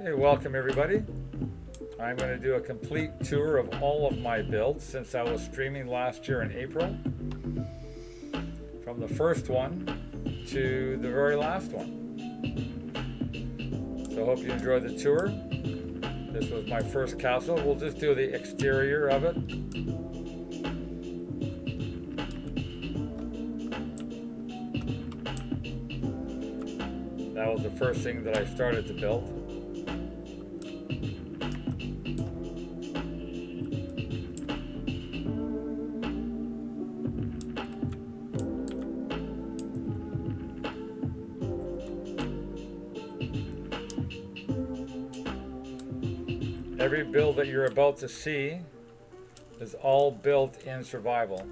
Hey, welcome everybody. I'm going to do a complete tour of all of my builds since I was streaming last year in April. From the first one to the very last one. So I hope you enjoyed the tour. This was my first castle. We'll just do the exterior of it. That was the first thing that I started to build. Every build that you're about to see is all built in survival.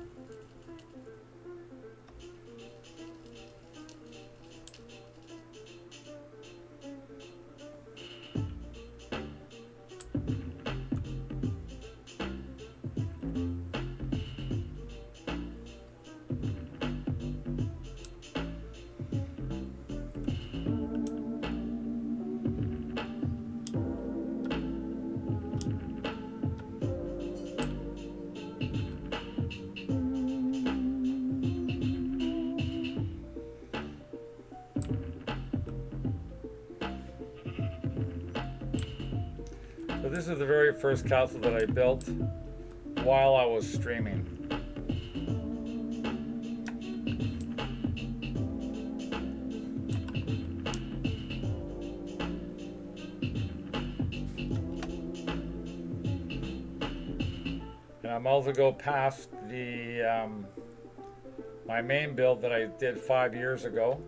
So this is the very first castle that I built while I was streaming. And I'm also go past the my main build that I did 5 years ago.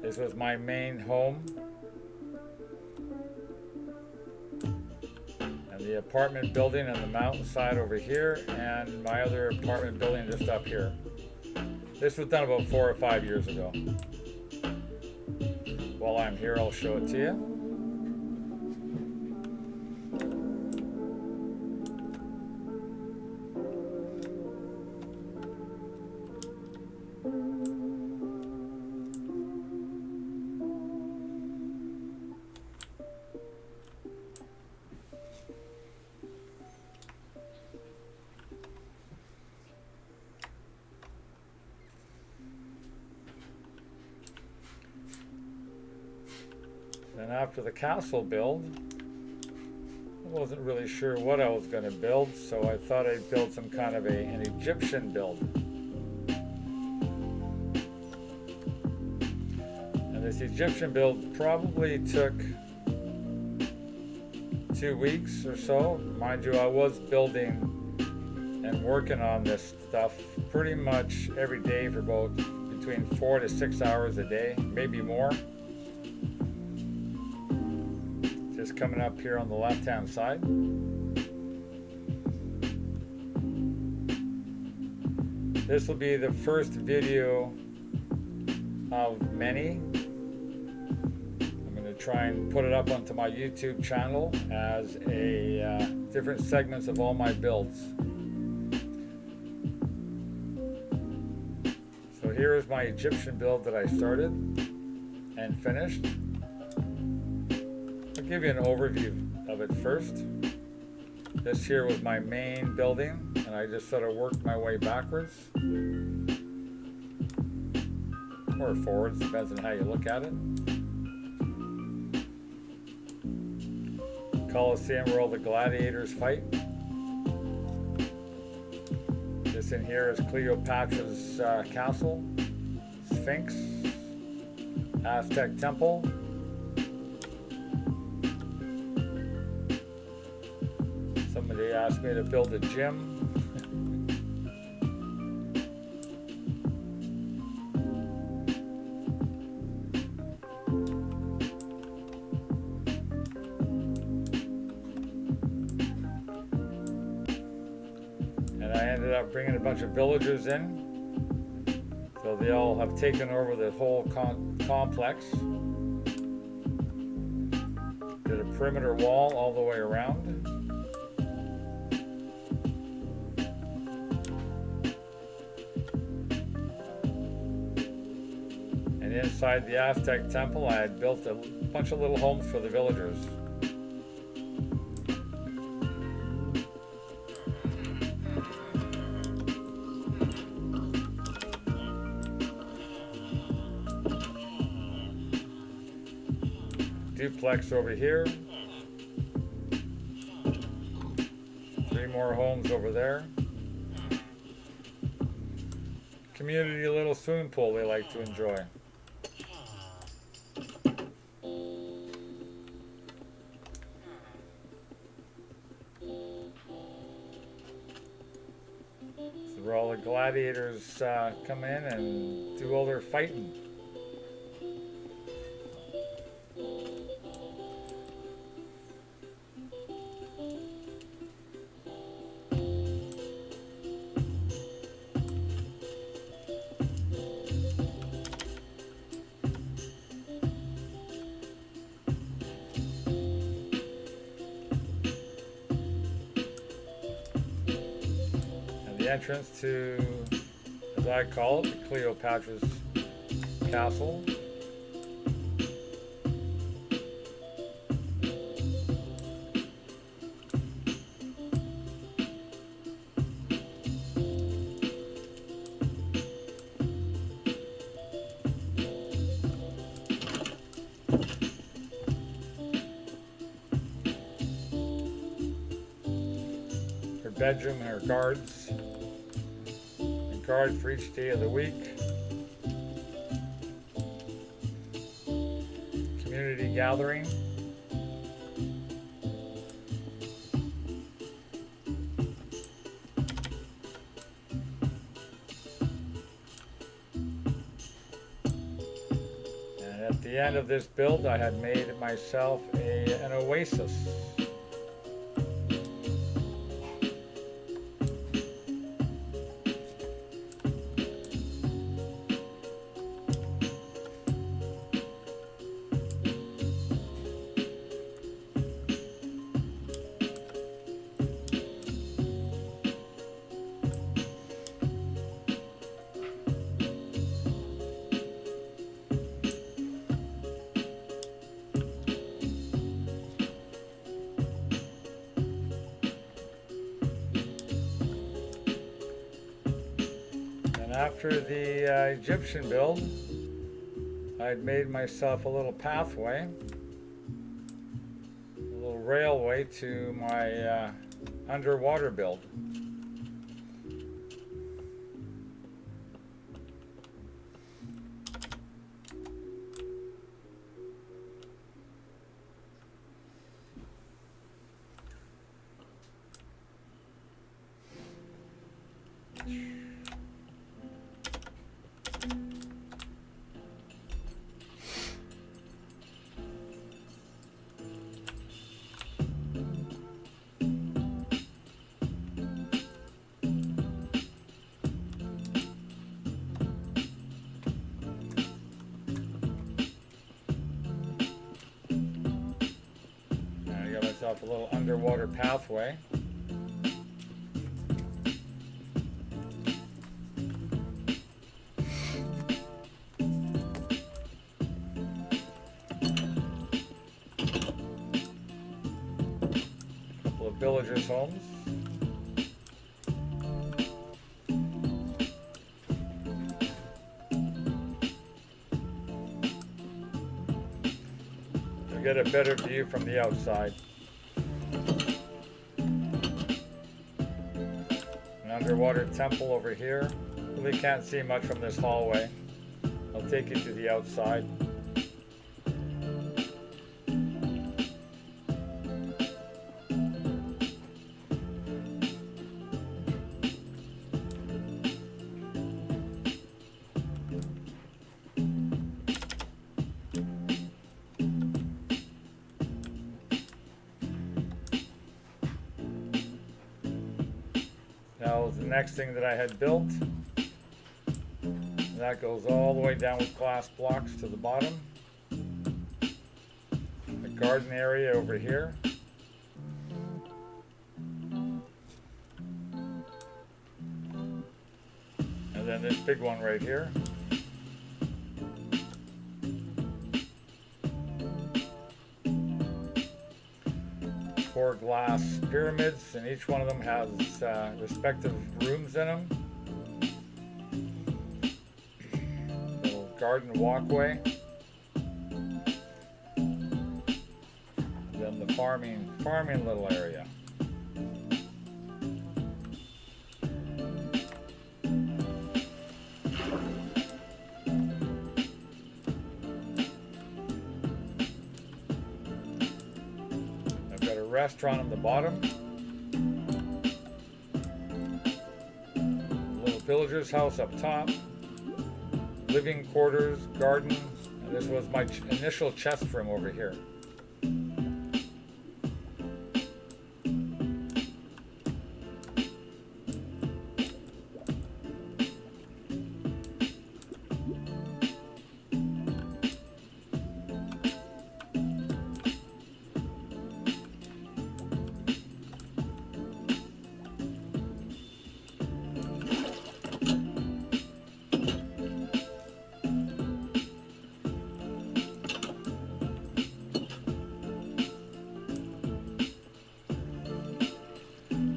This was my main home. The apartment building on the mountainside over here, and my other apartment building just up here. This was done about 4 or 5 years ago. While I'm here, I'll show it to you. Then after the castle build, I wasn't really sure what I was going to build, so I thought I'd build some kind of an Egyptian build. And this Egyptian build probably took 2 weeks or so. Mind you, I was building and working on this stuff pretty much every day for about between 4 to 6 hours a day, maybe more. Just coming up here on the left-hand side. This will be the first video of many. I'm going to try and put it up onto my YouTube channel as a different segments of all my builds. So here is my Egyptian build that I started and finished. I'll give you an overview of it first. This here was my main building, and I just sort of worked my way backwards. Or forwards, depends on how you look at it. Colosseum where all the gladiators fight. This in here is Cleopatra's castle, Sphinx, Aztec temple. Somebody asked me to build a gym. And I ended up bringing a bunch of villagers in. So they all have taken over the whole complex. Did a perimeter wall all the way around. inside the Aztec temple, I had built a bunch of little homes for the villagers. Duplex over here. 3 more homes over there. Community little swimming pool they like to enjoy. This is where all the gladiators come in and do all their fighting. The entrance to, as I call it, Cleopatra's castle. Her bedroom and her guards. Guard for each day of the week. Community gathering. And at the end of this build, I had made myself an oasis. After the Egyptian build, I'd made myself a little pathway, a little railway to my underwater build. A little underwater pathway. A couple of villagers' homes. You'll get a better view from the outside. Underwater temple over here. Really can't see much from this hallway. I'll take you to the outside. Now the next thing that I had built, that goes all the way down with glass blocks to the bottom. The garden area over here. And then this big one right here. 4 glass pyramids, and each one of them has respective rooms in them. Little garden walkway. Then the farming little area. Restaurant on the bottom, little villager's house up top, living quarters, garden, and this was my initial chest room over here.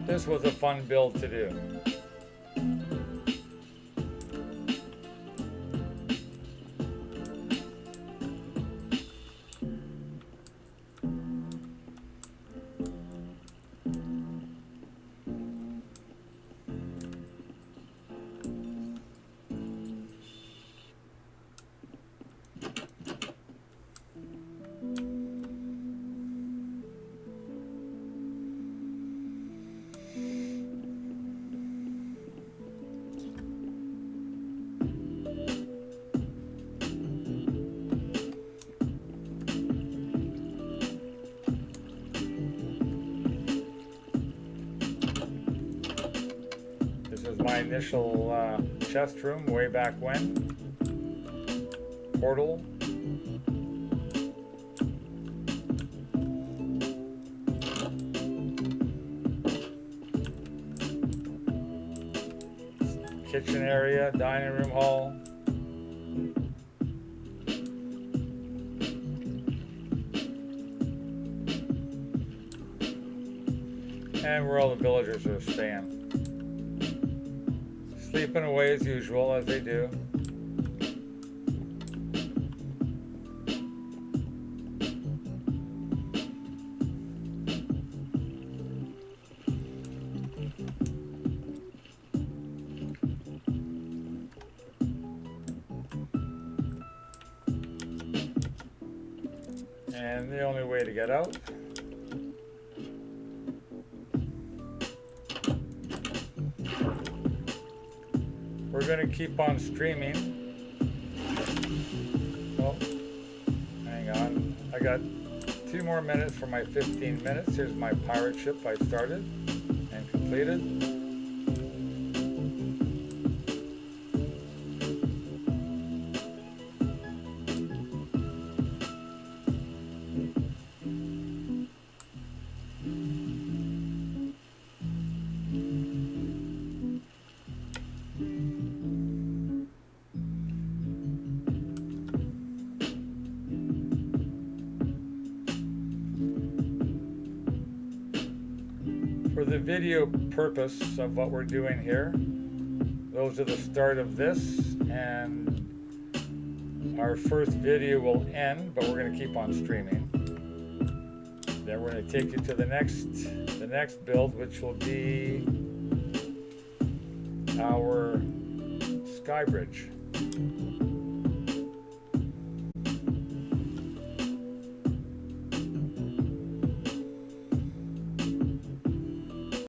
This was a fun build to do. My initial chest room way back when. Portal. Kitchen area, dining room hall. And where all the villagers are staying. Sleeping away as usual, as they do. And the only way to get out . We're going to keep on streaming. Oh, hang on. I got 2 more minutes for my 15 minutes. Here's my pirate ship I started and completed. For the video purpose of what we're doing here, those are the start of this, and our first video will end, but we're going to keep on streaming. Then we're going to take you to the next build, which will be our sky bridge.